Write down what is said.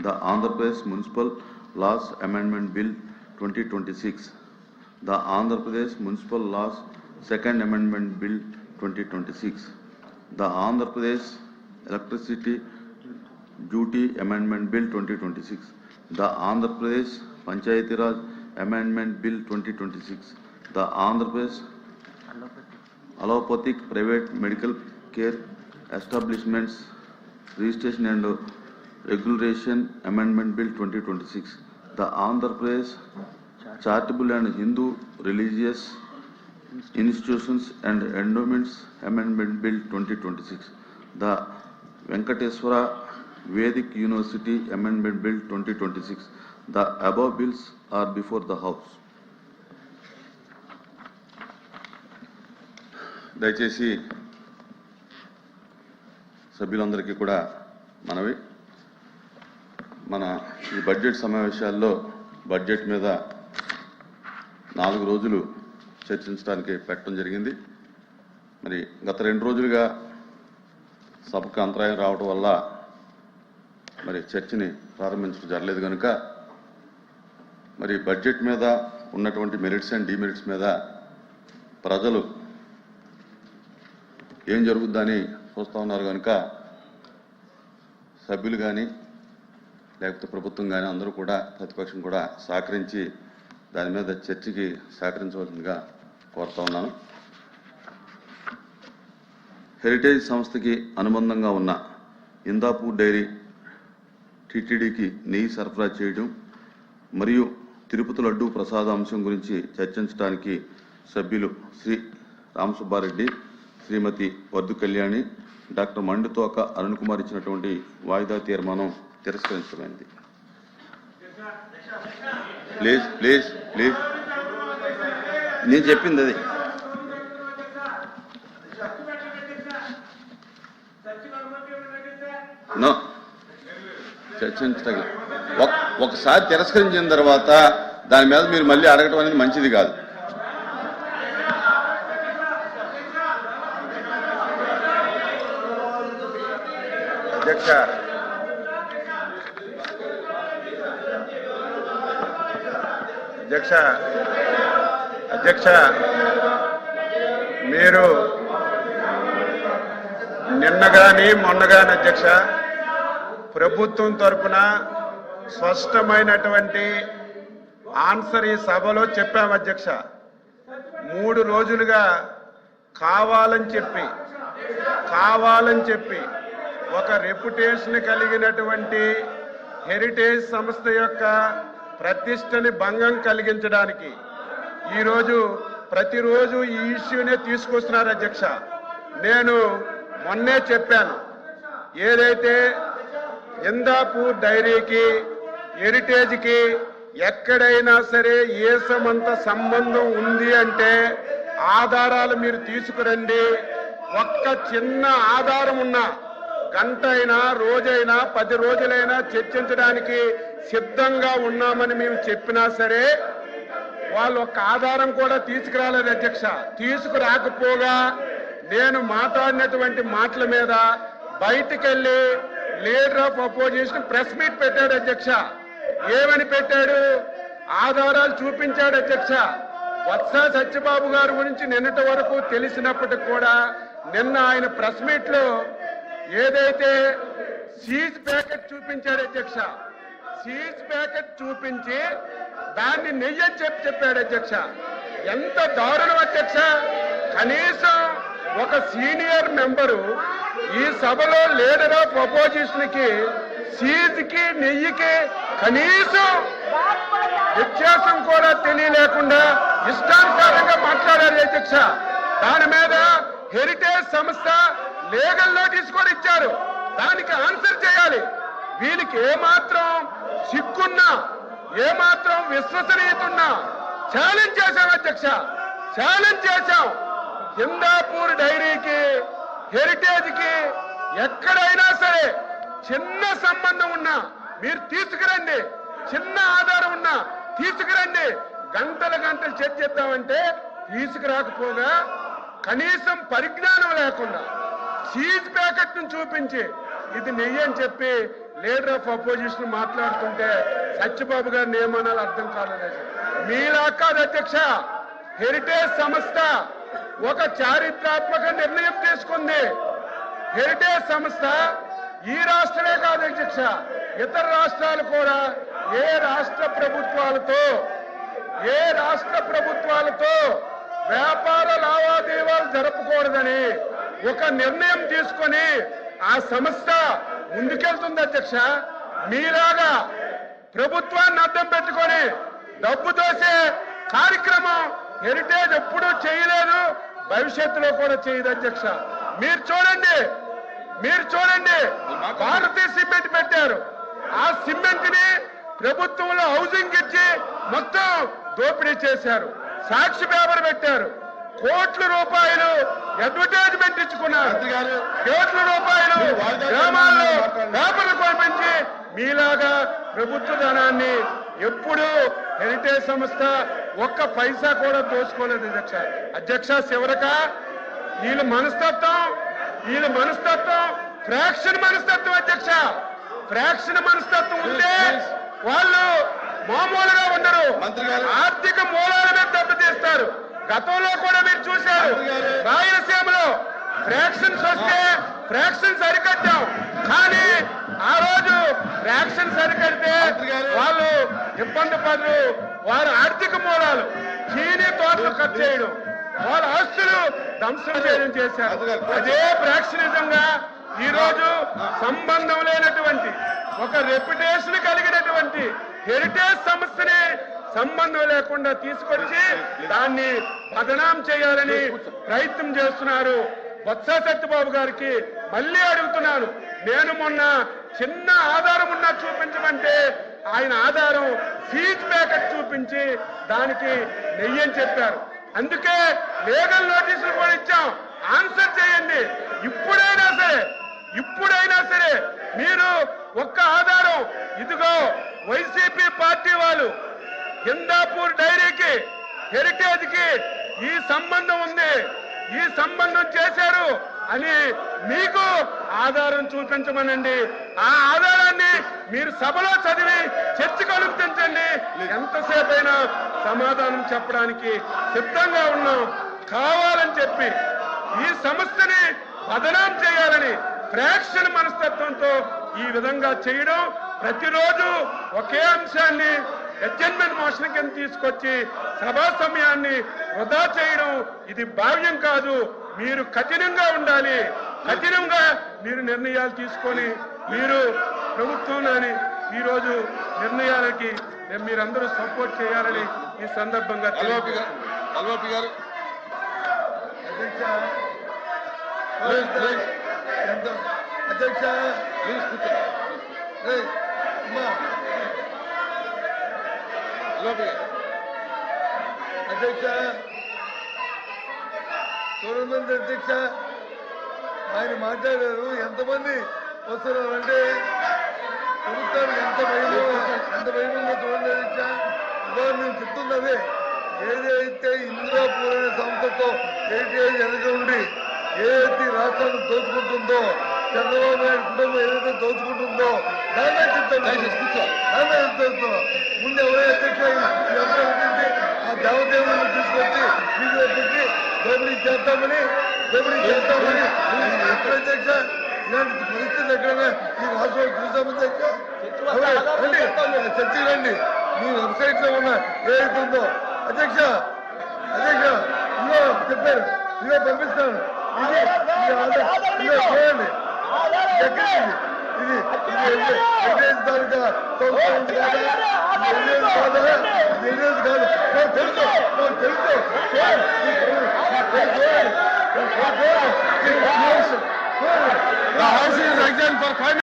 the Andhra Pradesh Municipal Laws Amendment Bill 2026, the Andhra Pradesh Municipal Laws Second Amendment Bill 2026, the Andhra Pradesh Electricity Duty Amendment Bill 2026, the Andhra Pradesh Panchayati Raj Amendment Bill 2026, the Andhra Pradesh Allopathic Private Medical Care Establishments Registration and Regulation Amendment Bill 2026, the Andhra Pradesh Charitable and Hindu Religious Institutions and Endowments Amendment Bill 2026, the Venkateswara Vedic University Amendment Bill 2026. The above bills are before the House. దయచేసి సభ్యులందరికీ కూడా మనవి, మన ఈ budget సమావేశాల్లో budget మీద 4 రోజులు చర్చించడానికి పెట్టడం జరిగింది. మరి గత 2 రోజులుగా సభకు అంతరాయం రావడం వల్ల మరి చర్చని ప్రారంభించడం జరగలేదు కనుక మరి బడ్జెట్ మీద ఉన్నటువంటి మెరిట్స్ అండ్ డిమెరిట్స్ మీద ప్రజలు ఏం జరుగుద్దని చూస్తూ ఉన్నారు కనుక సభ్యులు కానీ లేకపోతే ప్రభుత్వం కానీ అందరూ కూడా ప్రతిపక్షం కూడా సహకరించి దాని మీద చర్చకి సహకరించవలసిందిగా కోరుతా ఉన్నాను. హెరిటేజ్ సంస్థకి అనుబంధంగా ఉన్న ఇందాపూర్ డైరీ టీటీడీకి నెయ్యి సరఫరా చేయడం మరియు తిరుపతి లడ్డూ ప్రసాద అంశం గురించి చర్చించడానికి సభ్యులు శ్రీ రామసుబ్బారెడ్డి, శ్రీమతి వర్ధు కళ్యాణి, డాక్టర్ మండుతోక అరుణ్ కుమార్ ఇచ్చినటువంటి వాయిదా తీర్మానం తిరస్కరించమైంది. ప్లీజ్ ప్లీజ్ ప్లీజ్ నేను చెప్పింది అది. నో చర్చించగల ఒకసారి తిరస్కరించిన తర్వాత దాని మీద మీరు మళ్ళీ అడగటం అనేది మంచిది కాదు. అధ్యక్ష మీరు నిన్నగాని మొన్నగాని అధ్యక్ష ప్రభుత్వం తరపున స్పష్టమైనటువంటి ఆన్సర్ ఈ సభలో చెప్పాము అధ్యక్ష. 3 రోజులుగా కావాలని చెప్పి ఒక రెప్యుటేషన్ కలిగినటువంటి హెరిటేజ్ సంస్థ యొక్క ప్రతిష్టని భంగం కలిగించడానికి ఈరోజు ప్రతిరోజు ఈ ఇష్యూనే తీసుకొస్తున్నారు అధ్యక్ష. నేను మొన్నే చెప్పాను, ఏదైతే ఇందాపూర్ డైరీకి హెరిటేజ్కి ఎక్కడైనా సరే ఏసమంత సంబంధం ఉంది అంటే ఆధారాలు మీరు తీసుకురండి. ఒక్క చిన్న ఆధారం ఉన్నా గంట అయినా రోజైనా 10 రోజులైనా చర్చించడానికి సిద్ధంగా ఉన్నామని మేము చెప్పినా సరే వాళ్ళు ఒక్క ఆధారం కూడా తీసుకురాలేదు అధ్యక్ష. తీసుకురాకపోగా నేను మాట్లాడినటువంటి మాటల మీద బయటికెళ్ళి leader of opposition press meet పెట్టాడు అధ్యక్ష. ఏమని పెట్టాడు? ఆధారాలు చూపించాడు అధ్యక్ష. వత్స సత్యబాబు గారి గురించి నిన్నటి వరకు తెలిసినప్పటికి కూడా నిన్న ఆయన ప్రెస్ మీట్ లో ఏదైతే సీజ్ ప్యాకెట్ చూపించాడు అధ్యక్ష, సీజ్ ప్యాకెట్ చూపించి దాన్ని నెయ్యి చెప్పాడు అధ్యక్ష. ఎంత దారుణం అధ్యక్ష! కనీసం ఒక సీనియర్ మెంబరు ఈ సభలో లీడర్ ఆఫ్ అపోజిషన్ కి సీజ్ కి నెయ్యికి కనీసం వ్యత్యాసం కూడా తెలియలేకుండా ఇష్టానుసారంగా మాట్లాడారు అధ్యక్ష. దాని మీద హెరిటేజ్ సంస్థ లీగల్ నోటీస్ కూడా ఇచ్చారు. దానికి ఆన్సర్ చేయాలి. వీళ్ళకి ఏమాత్రం సిగ్గున్నా ఏమాత్రం విశ్వసనీయత ఉన్నా ఛాలెంజ్ చేశాం అధ్యక్ష, ఛాలెంజ్ చేశాం. ఇందాపూర్ డైరీకి హెరిటేజ్కి ఎక్కడైనా సరే చిన్న సంబంధం ఉన్నా మీరు తీసుకురండి, చిన్న ఆధారం ఉన్నా తీసుకురండి. గంటలు చర్చిద్దామంటే తీసుకురాకపోగా కనీసం పరిజ్ఞానం లేకుండా సీజ్ ప్యాకెట్ ను చూపించి ఇది నెయ్యి అని చెప్పి లీడర్ ఆఫ్ అపోజిషన్ మాట్లాడుతుంటే సత్యబాబు గారిని ఏమనాలో అర్థం కాలేదు. మీలా కాదు అధ్యక్ష, హెరిటేజ్ సంస్థ ఒక చారిత్రాత్మక నిర్ణయం తీసుకుంది. హెరిటేజ్ సంస్థ ఈ రాష్ట్రమే కాదు అధ్యక్ష, ఇతర రాష్ట్రాలు కూడా ఏ రాష్ట్ర ప్రభుత్వాలతో వ్యాపార లావాదేవీలు జరపకూడదని ఒక నిర్ణయం తీసుకొని ఆ సంస్థ ముందుకెళ్తుంది అధ్యక్ష. మీలాగా ప్రభుత్వాన్ని అడ్డం పెట్టుకొని డబ్బు దోసే కార్యక్రమం హెరిటేజ్ ఎప్పుడూ చేయలేదు, భవిష్యత్తులో కూడా చేయదు అధ్యక్ష. మీరు చూడండి భారతీయ సిమెంట్ పెట్టారు. ఆ సిమెంట్ ని ప్రభుత్వంలో హౌసింగ్ ఇచ్చి మొత్తం దోపిడీ చేశారు. సాక్షి పేపర్ పెట్టారు, కోట్ల రూపాయలు అడ్వర్టైజ్మెంట్ ఇచ్చుకున్నారు, కోట్ల రూపాయలు గ్రామాల్లో పేపర్లు పంపించి మీలాగా ప్రభుత్వ ధనాన్ని ఎప్పుడు హెరిటేజ్ సంస్థ ఒక్క పైసా కూడా దోచుకోలేదు అధ్యక్ష. చివరక వీళ్ళ మనస్తత్వం ఫ్రాక్షన్ మనస్తత్వం అధ్యక్ష. ఫ్రాక్షన్ మనస్తత్వం ఉంటే వాళ్ళు మామూలుగా ఉండరు, ఆర్థిక మూలాల మీద దెబ్బతీస్తారు. గతంలో కూడా మీరు చూశారు, రాయలసీమలో ఫ్రాక్షన్స్ వస్తే ఫ్రాక్షన్స్ అరికట్టాం, కానీ ఆ రోజు ఫ్రాక్షన్స్ అరికడితే వాళ్ళు ఇబ్బంది పడరు. వారి ఆర్థిక మూలాలు చీనీ తోటలు కట్ చేయడం, వాళ్ళ ఆస్తులు ధ్వంసం చేయడం చేశారు. అదే ఫ్రాక్షనిజంగా ఈ రోజు సంబంధం లేనటువంటి ఒక రెప్యుటేషన్ కలిగినటువంటి హెరిటేజ్ సంస్థని సంబంధం లేకుండా తీసుకొచ్చి దాన్ని బదనాం చేయాలని ప్రయత్నం చేస్తున్నారు. బొత్స సత్యబాబు గారికి మళ్ళీ అడుగుతున్నాను, నేను మొన్న చిన్న ఆధారం ఉన్నా చూపించమంటే ఆయన ఆధారం ఫీజ్ ప్యాకెట్ చూపించి దానికి నెయ్యని చెప్పారు. అందుకే లీగల్ నోటీసులు కూడా ఇచ్చాం, ఆన్సర్ చేయండి. ఇప్పుడైనా సరే మీరు ఒక్క ఆధారం, ఇదిగో వైసీపీ పార్టీ వాళ్ళు హిందాపూర్ డైరీకి హెరిటేజ్ కి ఈ సంబంధం ఉంది, ఈ సంబంధం చేశారు అని మీకు ఆధారం చూపించమనండి. ఆ ఆధారాన్ని మీరు సభలో చదివి చర్చకు అనుమతించండి. ఎంతసేపైనా సమాధానం చెప్పడానికి సిద్ధంగా ఉన్నాం. కావాలని చెప్పి ఈ సంస్థని బదనాం చేయాలని ఫ్రాక్షన్ మనస్తత్వంతో ఈ విధంగా చేయడం, ప్రతిరోజు ఒకే అంశాన్ని అడ్జర్న్మెంట్ మోషన్ కింద తీసుకొచ్చి సభా సమయాన్ని వృధా చేయడం ఇది భావ్యం కాదు. మీరు కఠినంగా ఉండాలి, కఠినంగా మీరు నిర్ణయాలు తీసుకొని మీరు ప్రభుత్వంలోని ఈరోజు నిర్ణయాలకి మీరందరూ సపోర్ట్ చేయాలని ఈ సందర్భంగా అధ్యక్ష అధ్యక్ష చూడండి అధ్యక్ష, ఆయన మాట్లాడారు. ఎంతమంది వస్తున్నారంటే ప్రభుత్వానికి ఎంత భయంగా చూడండి అధ్యక్ష. ఇవాళ నేను చెప్తున్నదే, ఏదైతే ఇందిరాపూర్ అనే సంస్థతో హెరిటేజ్ వెనక ఉండి ఏదైతే రాష్ట్రాన్ని దోచుకుంటుందో, చంద్రబాబు నాయుడు కుటుంబం ఏదైతే దోచుకుంటుందో దాన్నే చెప్తాను. ముందు ఎవరైతే ఆ దేవదేవులను తీసుకొచ్చి వీధిలో పెట్టి దోపిడీ చేస్తామని ఎక్కడైతే ఇలాంటి పరిస్థితి ఎక్కడైనా ఈ రాష్ట్రంలో చూసామని చర్చకి రండి. మీ వెబ్సైట్ లో ఉన్న ఏదైతుందో అధ్యక్ష ఇదో చెప్పారు, ఇదో పంపిస్తాను. ఇది చూడండి ఇది తాలూకా కాదు తెలుసు